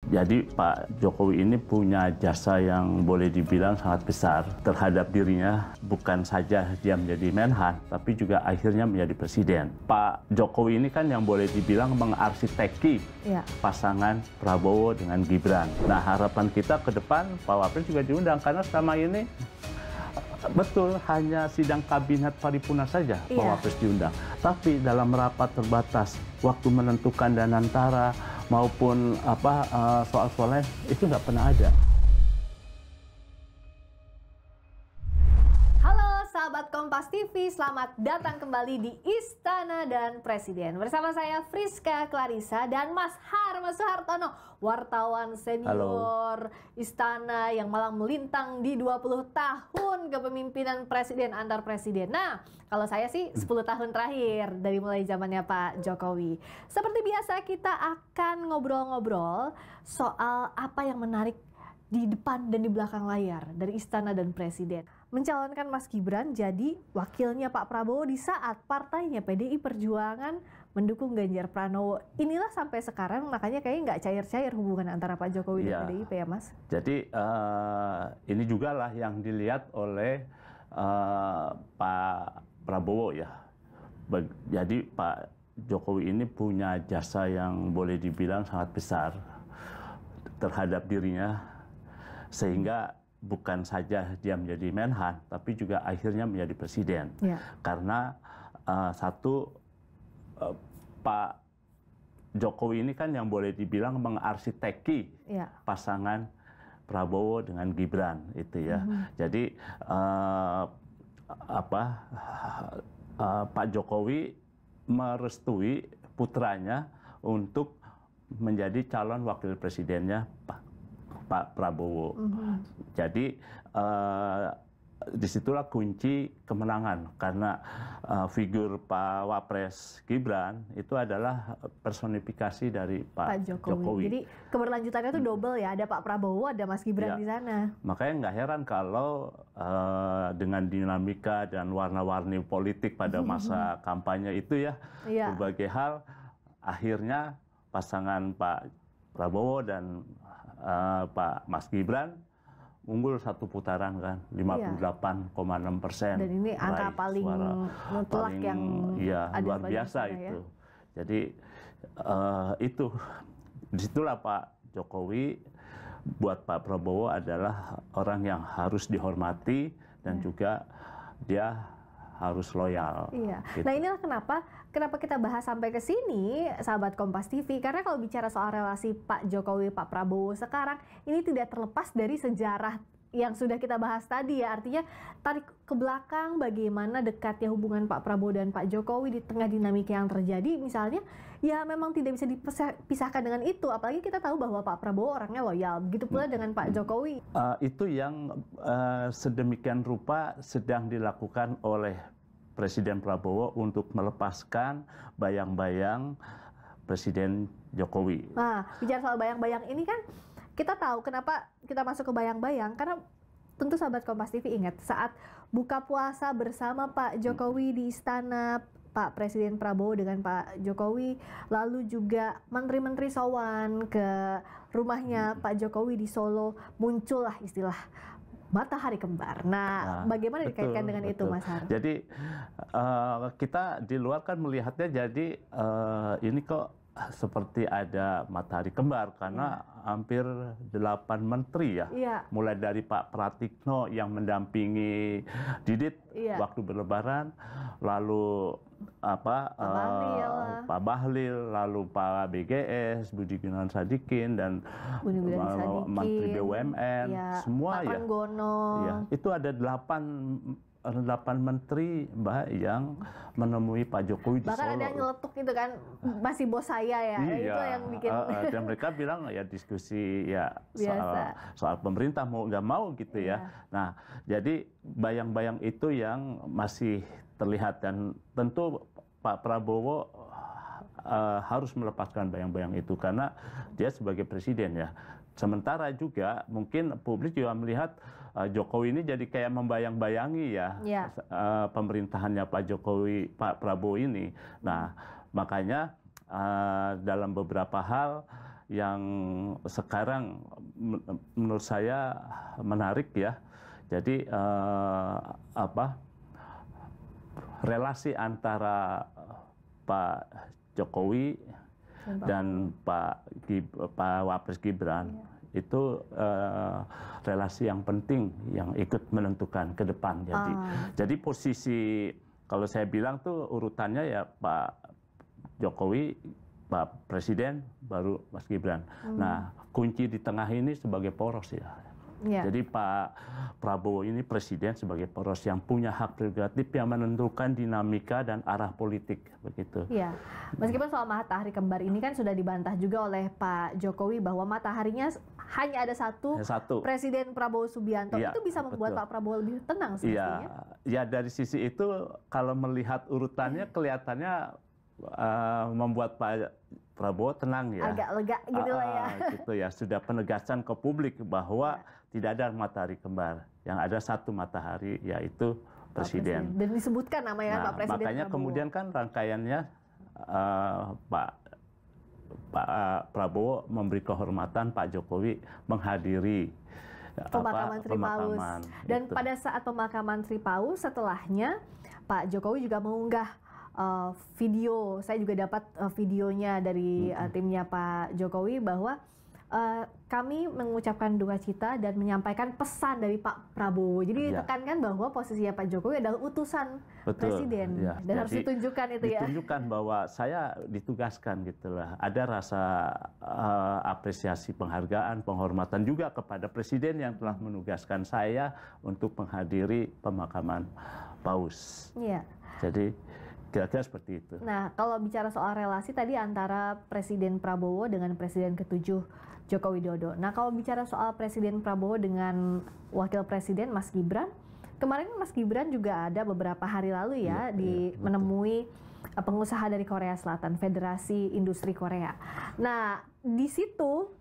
Jadi Pak Jokowi ini punya jasa yang boleh dibilang sangat besar terhadap dirinya, bukan saja dia menjadi Menhan, tapi juga akhirnya menjadi presiden. Pak Jokowi ini kan yang boleh dibilang mengarsiteki pasangan Prabowo dengan Gibran. Nah, harapan kita ke depan Pak Wapres juga diundang, karena selama ini betul hanya sidang kabinet paripurna saja Pak Wapres diundang. Tapi dalam rapat terbatas, waktu menentukan dan antara maupun soal-soal lain itu nggak pernah ada. Halo sahabat Kompas TV, selamat datang kembali di Istana dan Presiden. Bersama saya Friska Clarissa dan Mas Suhartono, wartawan senior Istana yang malang melintang di 20 tahun kepemimpinan presiden antar presiden. Nah, kalau saya sih 10 tahun terakhir dari mulai zamannya Pak Jokowi. Seperti biasa kita akan ngobrol-ngobrol soal apa yang menarik di depan dan di belakang layar dari Istana dan Presiden. Mencalonkan Mas Gibran jadi wakilnya Pak Prabowo di saat partainya PDI Perjuangan mendukung Ganjar Pranowo. Inilah sampai sekarang makanya kayaknya nggak cair-cair hubungan antara Pak Jokowi dan PDIP ya Mas? Jadi ini juga lah yang dilihat oleh Pak Prabowo ya. Jadi Pak Jokowi ini punya jasa yang boleh dibilang sangat besar terhadap dirinya, sehingga bukan saja dia menjadi Menhan, tapi juga akhirnya menjadi presiden. Karena Pak Jokowi ini kan yang boleh dibilang mengarsiteki pasangan Prabowo dengan Gibran itu ya. Jadi Pak Jokowi merestui putranya untuk menjadi calon wakil presidennya Pak Prabowo. Jadi disitulah kunci kemenangan, karena figur Pak Wapres Gibran itu adalah personifikasi dari Pak Jokowi. Jadi keberlanjutannya itu double ya, ada Pak Prabowo, ada Mas Gibran di sana. Makanya nggak heran kalau dengan dinamika dan warna-warni politik pada masa kampanye itu ya, berbagai hal, akhirnya pasangan Pak Prabowo dan Pak Mas Gibran unggul satu putaran kan, 58,6%. Dan ini angka paling mutlak yang ada luar biasa itu. Jadi disitulah Pak Jokowi buat Pak Prabowo adalah orang yang harus dihormati dan juga dia harus loyal. Gitu. Nah, inilah kenapa kita bahas sampai ke sini, sahabat Kompas TV. Karena kalau bicara soal relasi Pak Jokowi, Pak Prabowo sekarang, ini tidak terlepas dari sejarah yang sudah kita bahas tadi ya. Artinya tarik ke belakang bagaimana dekatnya hubungan Pak Prabowo dan Pak Jokowi di tengah dinamika yang terjadi. Misalnya, ya memang tidak bisa dipisahkan dengan itu. Apalagi kita tahu bahwa Pak Prabowo orangnya loyal. Begitu pula dengan Pak Jokowi. Itu yang sedemikian rupa sedang dilakukan oleh Presiden Prabowo untuk melepaskan bayang-bayang Presiden Jokowi. Nah, bicara soal bayang-bayang ini kan, kita tahu kenapa kita masuk ke bayang-bayang, karena tentu sahabat Kompas TV ingat saat buka puasa bersama Pak Jokowi di istana, Pak Presiden Prabowo dengan Pak Jokowi, lalu juga menteri-menteri sowan ke rumahnya Pak Jokowi di Solo, muncullah istilah matahari kembar. Nah, bagaimana dikaitkan dengan itu, Mas Har? Jadi kita di luar kan melihatnya jadi ini kok seperti ada matahari kembar, karena hampir 8 menteri ya. Mulai dari Pak Pratikno yang mendampingi Didit waktu berlebaran, lalu Pak Bahlil, lalu Pak BGS, Budi Gunawan Sadikin, dan Menteri BUMN, semua Pak Panggono. Itu ada 8 menteri Mbak yang menemui Pak Jokowi di Solo. Bahkan ada yang nyeletuk itu kan, masih bos saya ya. Itu yang bikin. Dan mereka bilang ya diskusi ya soal pemerintah mau nggak mau gitu ya. Nah, jadi bayang-bayang itu yang masih terlihat, dan tentu Pak Prabowo harus melepaskan bayang-bayang itu karena dia sebagai presiden ya. Sementara juga mungkin publik juga melihat Jokowi ini jadi kayak membayang-bayangi ya pemerintahannya Pak Prabowo ini. Nah, makanya dalam beberapa hal yang sekarang menurut saya menarik ya. Jadi relasi antara Pak Jokowi dan Pak Wapres Gibran itu relasi yang penting yang ikut menentukan ke depan. Jadi posisi kalau saya bilang tuh urutannya ya Pak Jokowi, Pak Presiden, baru Mas Gibran. Nah, kunci di tengah ini sebagai poros ya. Jadi Pak Prabowo ini presiden sebagai poros yang punya hak prerogatif yang menentukan dinamika dan arah politik begitu. Iya, meskipun soal matahari kembar ini kan sudah dibantah juga oleh Pak Jokowi bahwa mataharinya hanya ada satu. Presiden Prabowo Subianto. Itu bisa membuat Pak Prabowo lebih tenang semestinya. Ya dari sisi itu kalau melihat urutannya kelihatannya membuat Pak Prabowo tenang ya. Agak lega gitu lah ya. Gitu ya, sudah penegasan ke publik bahwa tidak ada matahari kembar. Yang ada satu matahari yaitu Presiden. Dan disebutkan namanya Pak Presiden makanya Prabowo. Kemudian kan rangkaiannya Pak Prabowo memberi kehormatan Pak Jokowi menghadiri pemakaman Tripaus. Dan gitu. Pada saat pemakaman Tripaus setelahnya Pak Jokowi juga mengunggah video, saya juga dapat videonya dari timnya Pak Jokowi bahwa kami mengucapkan duka cita dan menyampaikan pesan dari Pak Prabowo. Jadi ditekankan bahwa posisinya Pak Jokowi adalah utusan Presiden dan harus ditunjukkan itu ya. Ditunjukkan bahwa saya ditugaskan gitulah. Ada rasa apresiasi, penghargaan, penghormatan juga kepada Presiden yang telah menugaskan saya untuk menghadiri pemakaman Paus. Iya. Jadi kira-kira seperti itu. Nah, kalau bicara soal relasi tadi antara Presiden Prabowo dengan Presiden ke-7 Joko Widodo. Nah, kalau bicara soal Presiden Prabowo dengan Wakil Presiden Mas Gibran, kemarin Mas Gibran juga ada beberapa hari lalu menemui pengusaha dari Korea Selatan, Federasi Industri Korea. Nah, di situ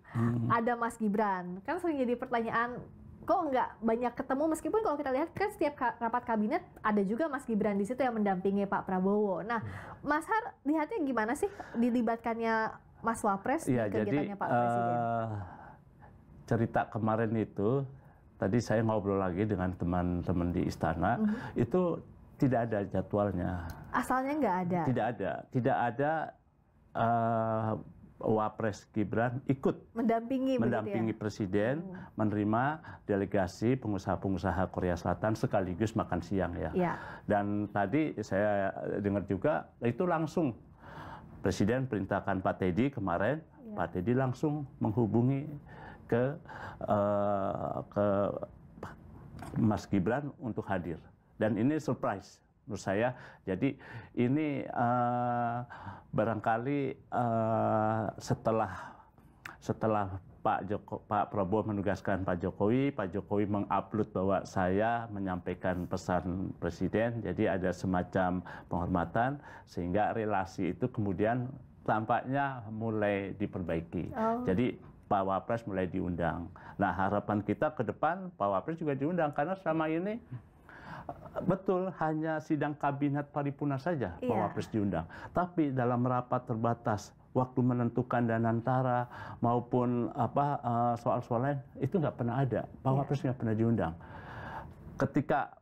ada Mas Gibran. Kan sering jadi pertanyaan, kok nggak banyak ketemu, meskipun kalau kita lihat kan setiap rapat kabinet ada juga Mas Gibran di situ yang mendampingi Pak Prabowo. Nah, Mas Har lihatnya gimana sih dilibatkannya Mas Wapres di kegiatannya Pak Presiden? Cerita kemarin itu, tadi saya ngobrol lagi dengan teman-teman di istana, itu tidak ada jadwalnya. Asalnya nggak ada? Tidak ada Wapres Gibran ikut mendampingi Presiden menerima delegasi pengusaha-pengusaha Korea Selatan sekaligus makan siang ya. Dan tadi saya dengar juga itu langsung Presiden perintahkan Pak Teddy kemarin, Pak Teddy langsung menghubungi ke Mas Gibran untuk hadir. Dan ini surprise menurut saya. Jadi ini barangkali setelah Pak Prabowo menugaskan Pak Jokowi mengupload bahwa saya menyampaikan pesan Presiden, jadi ada semacam penghormatan sehingga relasi itu kemudian tampaknya mulai diperbaiki. Jadi Pak Wapres mulai diundang. Nah, harapan kita ke depan Pak Wapres juga diundang karena selama ini betul hanya sidang kabinet paripurna saja Pak Wapres diundang. Tapi dalam rapat terbatas, waktu menentukan Danantara maupun soal-soal lain itu nggak pernah ada. Pak Wapres nggak pernah diundang. Ketika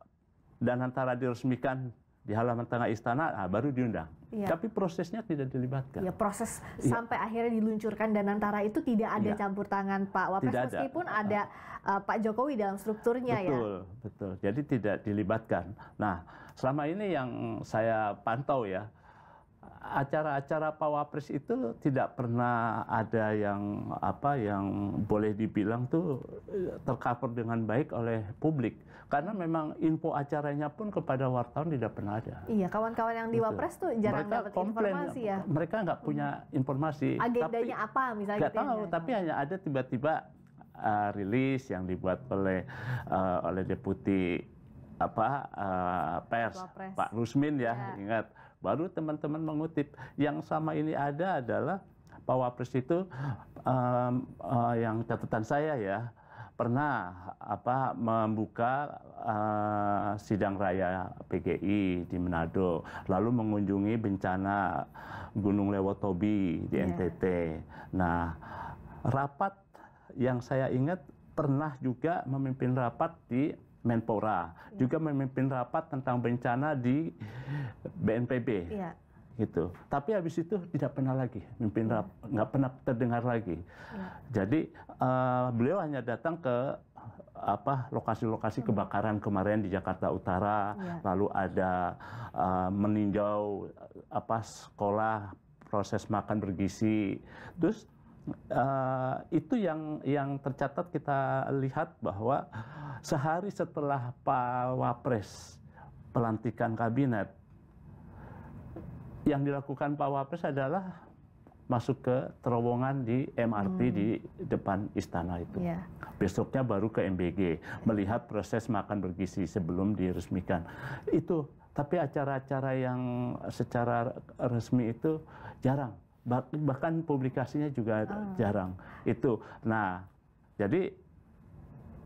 Danantara diresmikan di halaman tengah istana, baru diundang. Tapi prosesnya tidak dilibatkan. Ya, proses sampai akhirnya diluncurkan Danantara itu tidak ada campur tangan Pak Wapres, meskipun ada Pak Jokowi dalam strukturnya. Betul. Jadi tidak dilibatkan. Nah, selama ini yang saya pantau ya, acara-acara Pak Wapres itu tidak pernah ada yang boleh dibilang tuh tercover dengan baik oleh publik, karena memang info acaranya pun kepada wartawan tidak pernah ada. Iya, kawan-kawan yang di Wapres tuh jarang dapat informasi ya. Mereka nggak punya informasi. Agendanya apa misalnya? Nggak tahu, tapi hanya ada tiba-tiba rilis yang dibuat oleh deputi pers Pak Rusmin ya. Ingat. Baru teman-teman mengutip. Yang sama ini ada adalah Pak Wapres itu yang catatan saya ya, pernah membuka sidang raya PGI di Manado, lalu mengunjungi bencana Gunung Lewotobi di NTT. Nah, rapat yang saya ingat pernah juga memimpin rapat di Menpora, juga memimpin rapat tentang bencana di BNPB. Ya. Gitu. Tapi habis itu tidak pernah lagi memimpin rapat, nggak pernah terdengar lagi. Ya. Jadi beliau hanya datang ke lokasi-lokasi kebakaran kemarin di Jakarta Utara, lalu ada meninjau sekolah, proses makan bergizi, terus itu yang tercatat kita lihat bahwa sehari setelah Pak Wapres pelantikan kabinet, yang dilakukan Pak Wapres adalah masuk ke terowongan di MRT di depan istana itu. Besoknya baru ke MBG melihat proses makan bergizi sebelum diresmikan. Itu, tapi acara-acara yang secara resmi itu jarang. Bahkan publikasinya juga jarang. Itu. Nah, jadi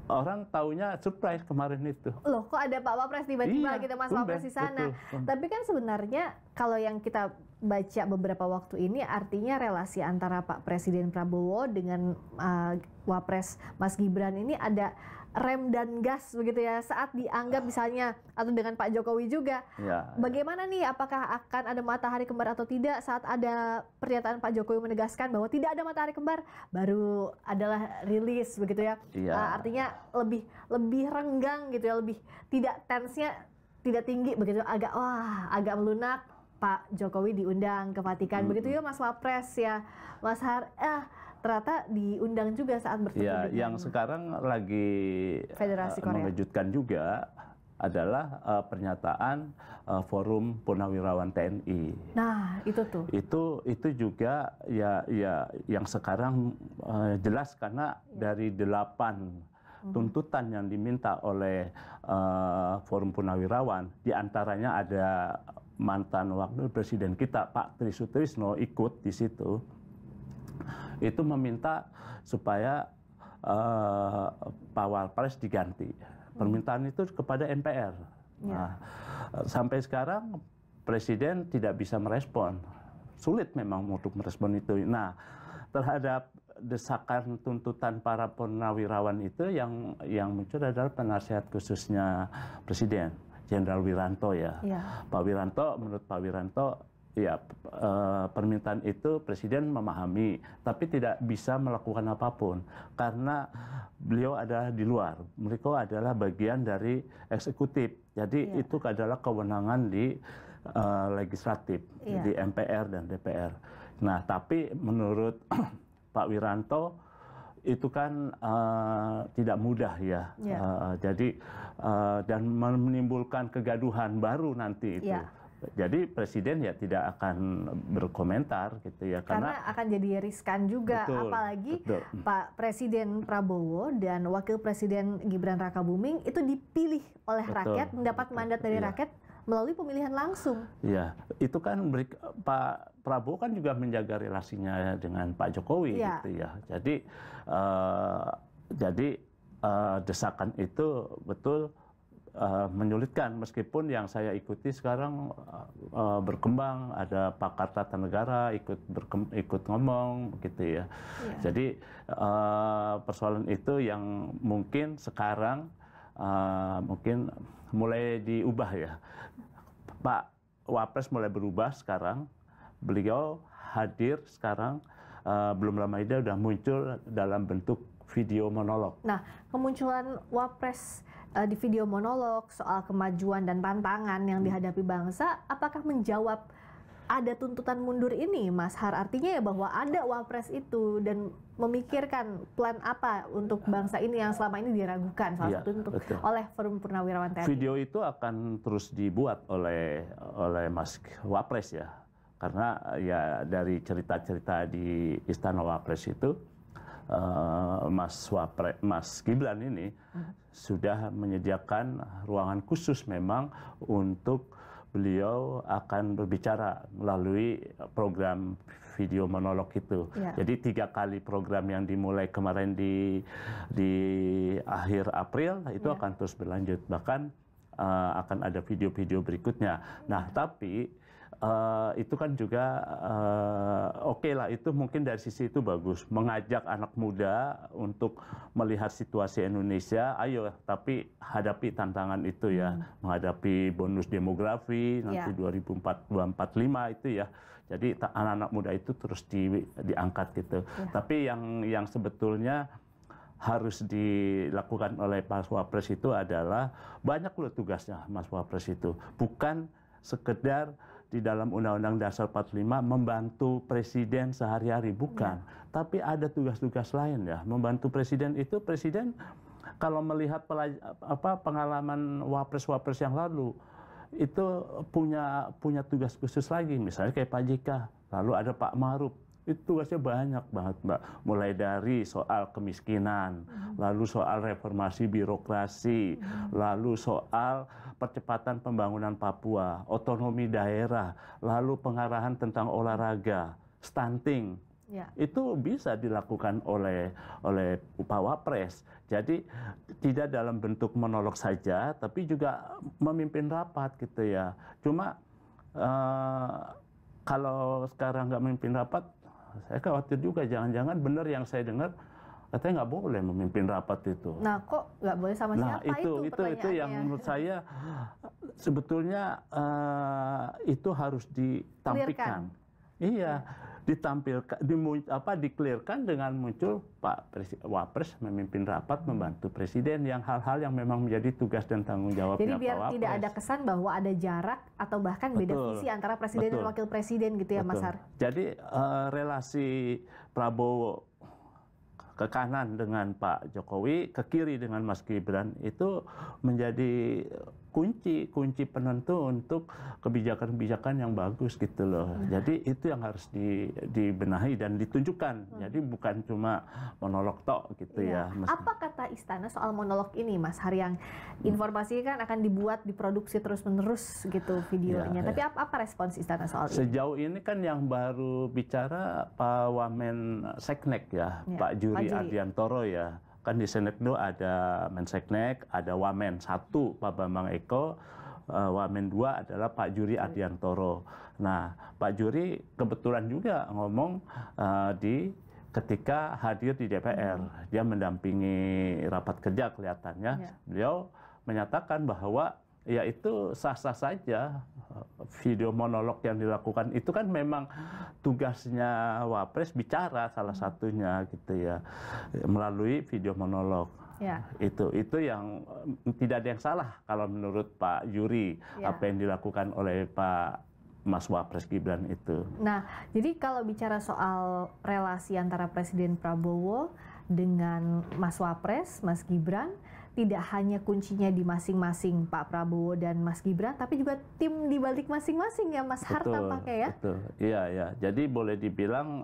orang taunya surprise kemarin itu. Loh, kok ada Pak Wapres tiba-tiba kita Mas Wapres di sana. Betul. Tapi kan sebenarnya kalau yang kita baca beberapa waktu ini artinya relasi antara Pak Presiden Prabowo dengan Wapres Mas Gibran ini ada rem dan gas begitu ya, saat dianggap misalnya, atau dengan Pak Jokowi juga. Bagaimana nih, apakah akan ada matahari kembar atau tidak? Saat ada pernyataan Pak Jokowi menegaskan bahwa tidak ada matahari kembar, baru adalah rilis begitu ya. Artinya lebih renggang gitu ya, lebih tidak tense-nya tidak tinggi begitu, agak melunak. Pak Jokowi diundang ke Vatikan begitu ya Mas Wapres ya, Mas Har. Ternyata diundang juga saat bertemu dengan yang sekarang lagi mengejutkan juga adalah pernyataan Forum Purnawirawan TNI. Nah, itu tuh. Itu juga ya yang sekarang jelas karena dari 8 tuntutan yang diminta oleh Forum Purnawirawan, diantaranya ada mantan wakil presiden kita Pak Tri Sutrisno ikut di situ. Itu meminta supaya Pak Wapres diganti. Permintaan itu kepada MPR. Nah, sampai sekarang Presiden tidak bisa merespon. Sulit memang untuk merespon itu. Nah, terhadap desakan tuntutan para purnawirawan itu yang muncul adalah penasihat khususnya Presiden, Jenderal Wiranto ya. Pak Wiranto, menurut Pak Wiranto, permintaan itu Presiden memahami, tapi tidak bisa melakukan apapun karena beliau adalah di luar. Mereka adalah bagian dari eksekutif. Jadi itu adalah kewenangan di legislatif, di MPR dan DPR. Nah, tapi menurut Pak Wiranto itu kan tidak mudah ya. Jadi dan menimbulkan kegaduhan baru nanti itu. Jadi Presiden ya tidak akan berkomentar gitu ya, karena akan jadi riskan juga. Apalagi Pak Presiden Prabowo dan Wakil Presiden Gibran Rakabuming itu dipilih oleh rakyat, mendapat mandat dari rakyat melalui pemilihan langsung. Iya, itu kan Pak Prabowo kan juga menjaga relasinya dengan Pak Jokowi gitu ya. Jadi desakan itu betul menyulitkan, meskipun yang saya ikuti sekarang berkembang, ada pakar tata negara ikut ngomong begitu ya. Jadi persoalan itu yang mungkin sekarang mungkin mulai diubah ya. Pak Wapres mulai berubah sekarang, beliau hadir sekarang belum lama ini sudah muncul dalam bentuk video monolog. Nah, kemunculan Wapres di video monolog soal kemajuan dan tantangan yang dihadapi bangsa, apakah menjawab ada tuntutan mundur ini, Mas Har? Artinya ya bahwa ada Wapres itu dan memikirkan plan apa untuk bangsa ini yang selama ini diragukan, salah satu oleh Forum Purnawirawan TNI. Video itu akan terus dibuat oleh Mas Wapres ya, karena ya dari cerita-cerita di Istana Wapres itu Mas Gibran ini sudah menyediakan ruangan khusus memang untuk beliau akan berbicara melalui program video monolog itu. Jadi 3 kali program yang dimulai kemarin di akhir April itu akan terus berlanjut. Bahkan akan ada video-video berikutnya. Nah, tapi itu kan juga oke lah, itu mungkin dari sisi itu bagus, mengajak anak muda untuk melihat situasi Indonesia, ayo tapi hadapi tantangan itu ya, menghadapi bonus demografi nanti 2045 itu ya. Jadi anak-anak muda itu terus diangkat gitu. Tapi yang sebetulnya harus dilakukan oleh Mas Wapres itu adalah banyak loh tugasnya Mas Wapres itu. Bukan sekedar di dalam Undang-Undang Dasar 45 membantu Presiden sehari-hari, bukan. Tapi ada tugas-tugas lain ya. Membantu Presiden itu, Presiden kalau melihat pengalaman Wapres-Wapres yang lalu, itu punya tugas khusus lagi. Misalnya kayak Pak JK, lalu ada Pak Maruf. Itu tugasnya banyak banget, Mbak. Mulai dari soal kemiskinan, lalu soal reformasi birokrasi, lalu soal percepatan pembangunan Papua, otonomi daerah, lalu pengarahan tentang olahraga, stunting. Itu bisa dilakukan oleh Pak Wapres. Jadi tidak dalam bentuk monolog saja, tapi juga memimpin rapat gitu ya. Cuma kalau sekarang nggak memimpin rapat, saya khawatir juga jangan-jangan benar yang saya dengar katanya nggak boleh memimpin rapat itu. Nah, kok nggak boleh sama siapa itu yang menurut saya sebetulnya itu harus ditampilkan. Iya, ditampilkan, diklirkan dengan muncul Pak Wapres memimpin rapat membantu Presiden yang hal-hal yang memang menjadi tugas dan tanggung jawabnya Pak Wapres. Jadi biar tidak ada kesan bahwa ada jarak atau bahkan beda visi antara Presiden dan Wakil Presiden gitu ya, Mas Har. Jadi relasi Prabowo ke kanan dengan Pak Jokowi, ke kiri dengan Mas Gibran itu menjadi kunci penentu untuk kebijakan-kebijakan yang bagus gitu loh. Jadi itu yang harus dibenahi dan ditunjukkan. Jadi bukan cuma monolog tok gitu ya. Apa kata Istana soal monolog ini, Mas Har, yang informasi kan akan dibuat, diproduksi terus-menerus gitu videonya. Tapi apa respons Istana soal ini? Sejauh ini kan yang baru bicara Pak Wamen Seknek ya, Pak Juri Ardiantoro ya. Kan di Senekdo ada Menseknek, ada Wamen 1 Pak Bambang Eko, Wamen 2 adalah Pak Juri Ardiantoro. Nah, Pak Juri kebetulan juga ngomong ketika hadir di DPR, dia mendampingi rapat kerja kelihatannya. Beliau menyatakan bahwa ya itu sah-sah saja video monolog yang dilakukan itu kan memang tugasnya Wapres bicara salah satunya gitu ya melalui video monolog. Itu yang tidak ada yang salah kalau menurut Pak Juri apa yang dilakukan oleh Pak Mas Wapres Gibran itu. Nah, jadi kalau bicara soal relasi antara Presiden Prabowo dengan Mas Wapres, Mas Gibran, tidak hanya kuncinya di masing-masing Pak Prabowo dan Mas Gibran, tapi juga tim di balik masing-masing ya, Mas Har tampaknya ya. Betul, iya. Jadi boleh dibilang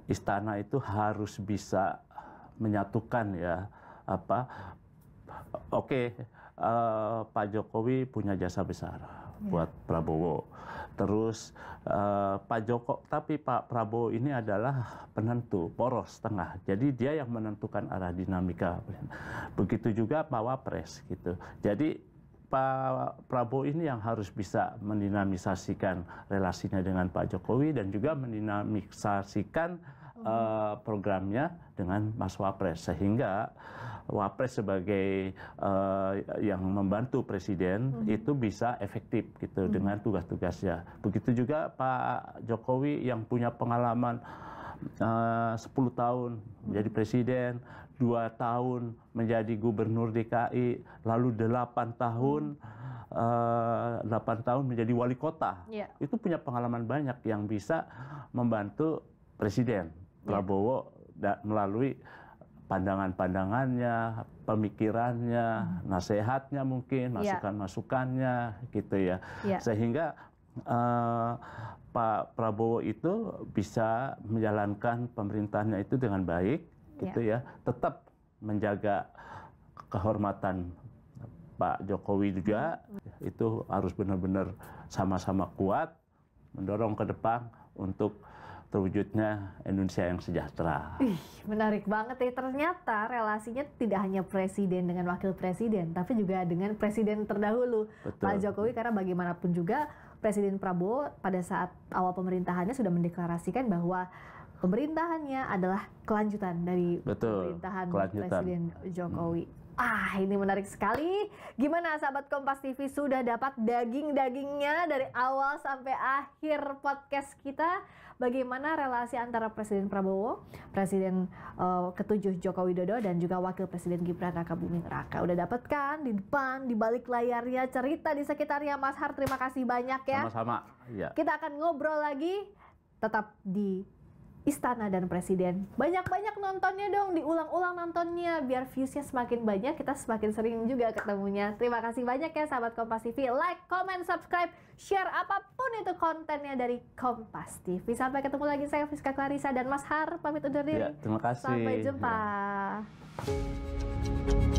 Istana itu harus bisa menyatukan ya Pak Jokowi punya jasa besar buat Prabowo. Terus tapi Pak Prabowo ini adalah penentu, poros tengah. Jadi dia yang menentukan arah dinamika. Begitu juga Pak Wapres gitu. Jadi Pak Prabowo ini yang harus bisa mendinamisasikan relasinya dengan Pak Jokowi dan juga mendinamisasikan programnya dengan Mas Wapres, sehingga Wapres sebagai yang membantu Presiden itu bisa efektif gitu dengan tugas-tugasnya. Begitu juga Pak Jokowi yang punya pengalaman 10 tahun menjadi Presiden, 2 tahun menjadi Gubernur DKI, lalu 8 tahun menjadi wali kota. Itu punya pengalaman banyak yang bisa membantu Presiden Prabowo melalui pandangan-pandangannya, pemikirannya, nasihatnya mungkin, masukan-masukannya gitu ya. Sehingga Pak Prabowo itu bisa menjalankan pemerintahannya itu dengan baik gitu ya. Tetap menjaga kehormatan Pak Jokowi juga, itu harus benar-benar sama-sama kuat mendorong ke depan untuk terwujudnya Indonesia yang sejahtera. Ih, menarik banget ya. Ternyata relasinya tidak hanya presiden dengan wakil presiden, tapi juga dengan presiden terdahulu, Betul. Pak Jokowi. Karena bagaimanapun juga Presiden Prabowo pada saat awal pemerintahannya sudah mendeklarasikan bahwa pemerintahannya adalah kelanjutan dari pemerintahan Presiden Jokowi. Ini menarik sekali. Gimana sahabat Kompas TV, sudah dapat daging-dagingnya dari awal sampai akhir podcast kita? Bagaimana relasi antara Presiden Prabowo, Presiden ke-7 Joko Widodo, dan juga Wakil Presiden Gibran Rakabuming Raka? Udah dapat kan di depan, di balik layarnya, cerita di sekitarnya. Mas Har, terima kasih banyak ya. Sama-sama. Ya. Kita akan ngobrol lagi, tetap di Istana dan Presiden. Banyak-banyak nontonnya dong, diulang-ulang nontonnya biar viewsnya semakin banyak, kita semakin sering juga ketemunya. Terima kasih banyak ya sahabat Kompas TV. Like, comment, subscribe, share apapun itu kontennya dari Kompas TV. Sampai ketemu lagi, saya Friska Clarissa dan Mas Har pamit undur diri. Ya, terima kasih. Sampai jumpa. Ya.